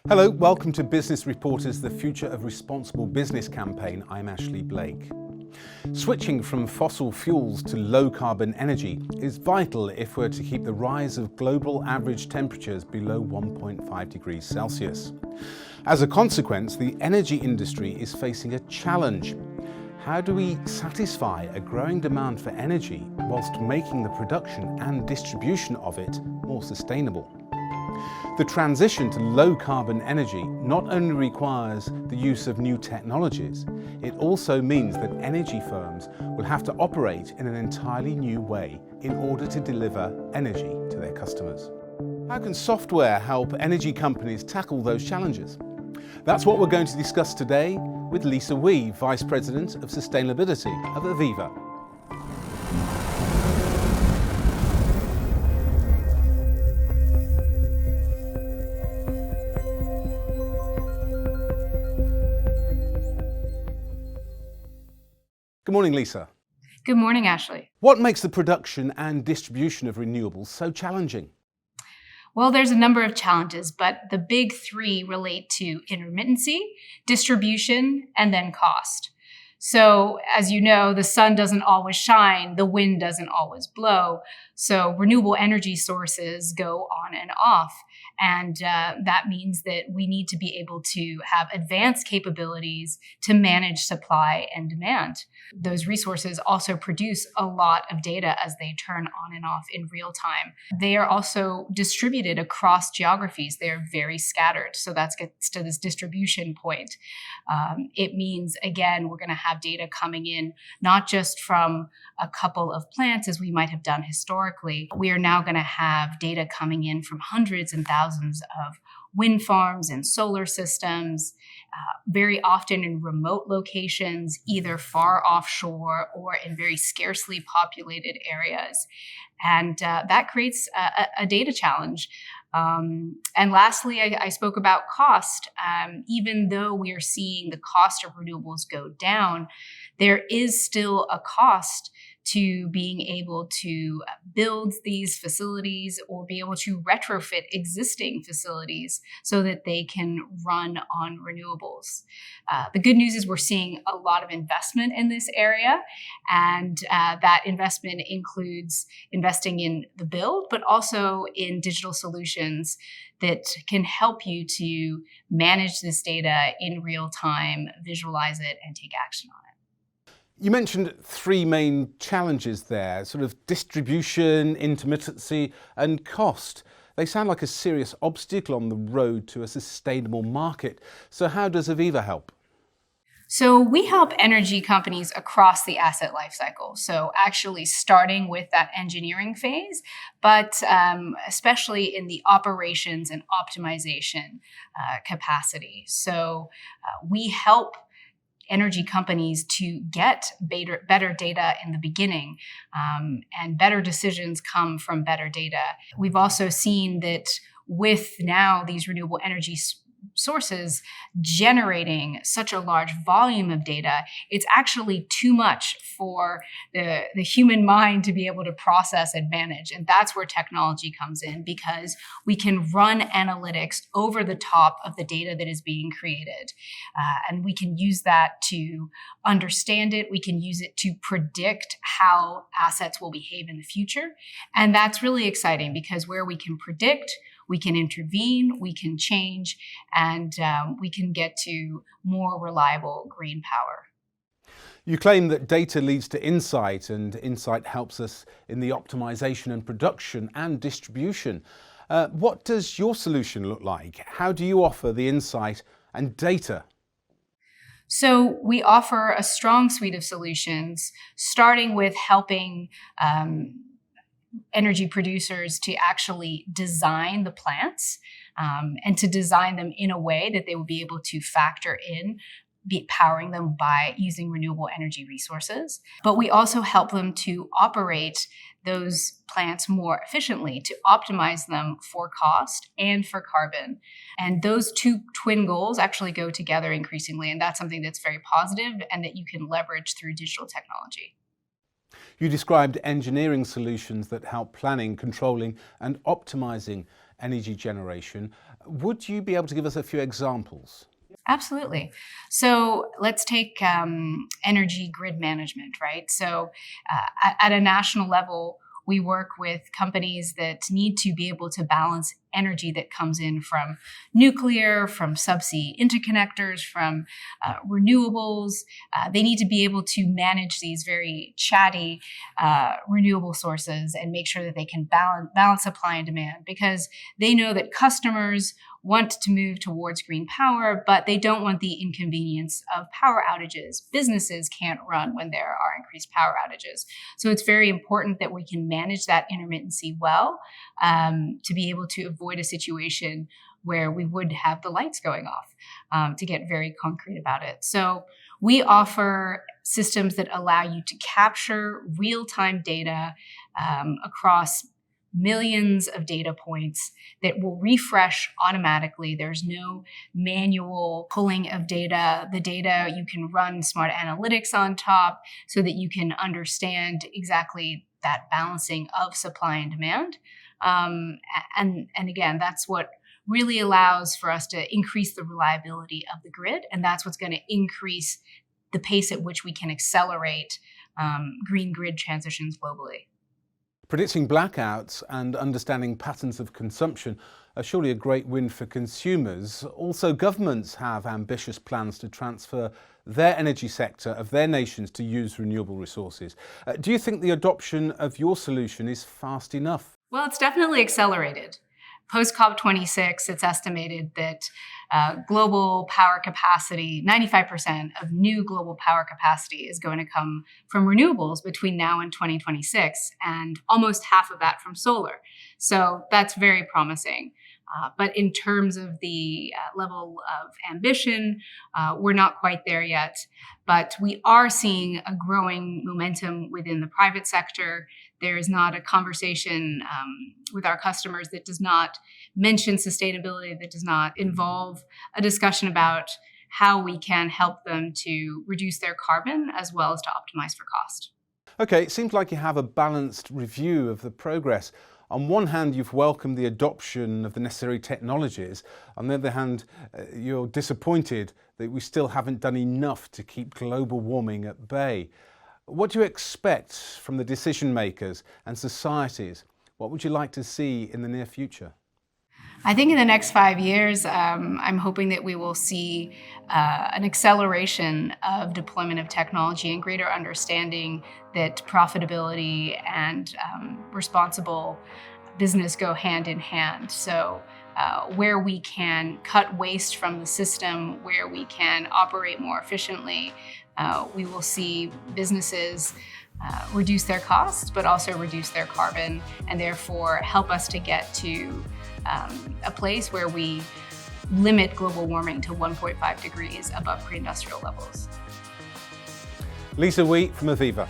Hello, welcome to Business Reporter's The Future of Responsible Business campaign. I'm Ashley Blake. Switching from fossil fuels to low-carbon energy is vital if we're to keep the rise of global average temperatures below 1.5 degrees Celsius. As a consequence, the energy industry is facing a challenge. How do we satisfy a growing demand for energy whilst making the production and distribution of it more sustainable? The transition to low-carbon energy not only requires the use of new technologies, it also means that energy firms will have to operate in an entirely new way in order to deliver energy to their customers. How can software help energy companies tackle those challenges? That's what we're going to discuss today with Lisa Wee, Vice President of Sustainability of Aveva. Good morning, Lisa. Good morning, Ashley. What makes the production and distribution of renewables so challenging? Well, there's a number of challenges, but the big three relate to intermittency, distribution, and then cost. So, as you know, the sun doesn't always shine, the wind doesn't always blow. So renewable energy sources go on and off. And that means that we need to be able to have advanced capabilities to manage supply and demand. Those resources also produce a lot of data as they turn on and off in real time. They are also distributed across geographies. They're very scattered. So that gets to this distribution point. It means, again, we're going to have data coming in, not just from a couple of plants as we might have done historically. We are now going to have data coming in from hundreds and thousands of wind farms and solar systems, very often in remote locations, either far offshore or in very scarcely populated areas. And that creates a data challenge. And lastly, I spoke about cost. Even though we are seeing the cost of renewables go down, there is still a cost to being able to build these facilities or be able to retrofit existing facilities so that they can run on renewables. The good news is we're seeing a lot of investment in this area, and that investment includes investing in the build, but also in digital solutions that can help you to manage this data in real time, visualize it, and take action on it. You mentioned three main challenges there, sort of distribution, intermittency, and cost. They sound like a serious obstacle on the road to a sustainable market. So how does Aveva help? So we help energy companies across the asset lifecycle. So actually starting with that engineering phase, but especially in the operations and optimization capacity. So we help energy companies to get better data in the beginning, and better decisions come from better data. We've also seen that with now these renewable energy sources generating such a large volume of data, it's actually too much for the human mind to be able to process and manage. And that's where technology comes in, because we can run analytics over the top of the data that is being created. And we can use that to understand it. We can use it to predict how assets will behave in the future. And that's really exciting, because where we can predict, we can intervene, we can change, and we can get to more reliable green power. You claim that data leads to insight, and insight helps us in the optimization and production and distribution. What does your solution look like? How do you offer the insight and data? So we offer a strong suite of solutions, starting with helping energy producers to actually design the plants and to design them in a way that they will be able to factor in powering them by using renewable energy resources. But we also help them to operate those plants more efficiently, to optimize them for cost and for carbon. And those two twin goals actually go together increasingly. And that's something that's very positive and that you can leverage through digital technology. You described engineering solutions that help planning, controlling and optimizing energy generation. Would you be able to give us a few examples? Absolutely. So let's take energy grid management, right? So at a national level, we work with companies that need to be able to balance energy that comes in from nuclear, from subsea interconnectors, from renewables. They need to be able to manage these very chatty renewable sources and make sure that they can balance supply and demand, because they know that customers want to move towards green power, but they don't want the inconvenience of power outages. Businesses can't run when there are increased power outages. So it's very important that we can manage that intermittency well, to be able to avoid a situation where we would have the lights going off, to get very concrete about it. So we offer systems that allow you to capture real-time data across millions of data points that will refresh automatically. There's no manual pulling of data. The data, you can run smart analytics on top so that you can understand exactly that balancing of supply and demand. And again, that's what really allows for us to increase the reliability of the grid. And that's what's going to increase the pace at which we can accelerate green grid transitions globally. Predicting blackouts and understanding patterns of consumption are surely a great win for consumers. Also, governments have ambitious plans to transfer their energy sector of their nations to use renewable resources. Do you think the adoption of your solution is fast enough? Well, it's definitely accelerated. Post COP26, it's estimated that global power capacity, 95% of new global power capacity is going to come from renewables between now and 2026, and almost half of that from solar. So that's very promising. But in terms of the level of ambition, we're not quite there yet. But we are seeing a growing momentum within the private sector. There is not a conversation with our customers that does not mention sustainability, that does not involve a discussion about how we can help them to reduce their carbon as well as to optimize for cost. Okay, it seems like you have a balanced review of the progress. On one hand, you've welcomed the adoption of the necessary technologies. On the other hand, you're disappointed that we still haven't done enough to keep global warming at bay. What do you expect from the decision makers and societies? What would you like to see in the near future? I think in the next 5 years, I'm hoping that we will see an acceleration of deployment of technology and greater understanding that profitability and responsible business go hand in hand. So where we can cut waste from the system, where we can operate more efficiently, we will see businesses reduce their costs, but also reduce their carbon, and therefore help us to get to a place where we limit global warming to 1.5 degrees above pre-industrial levels. Lisa Wheat from Aveva.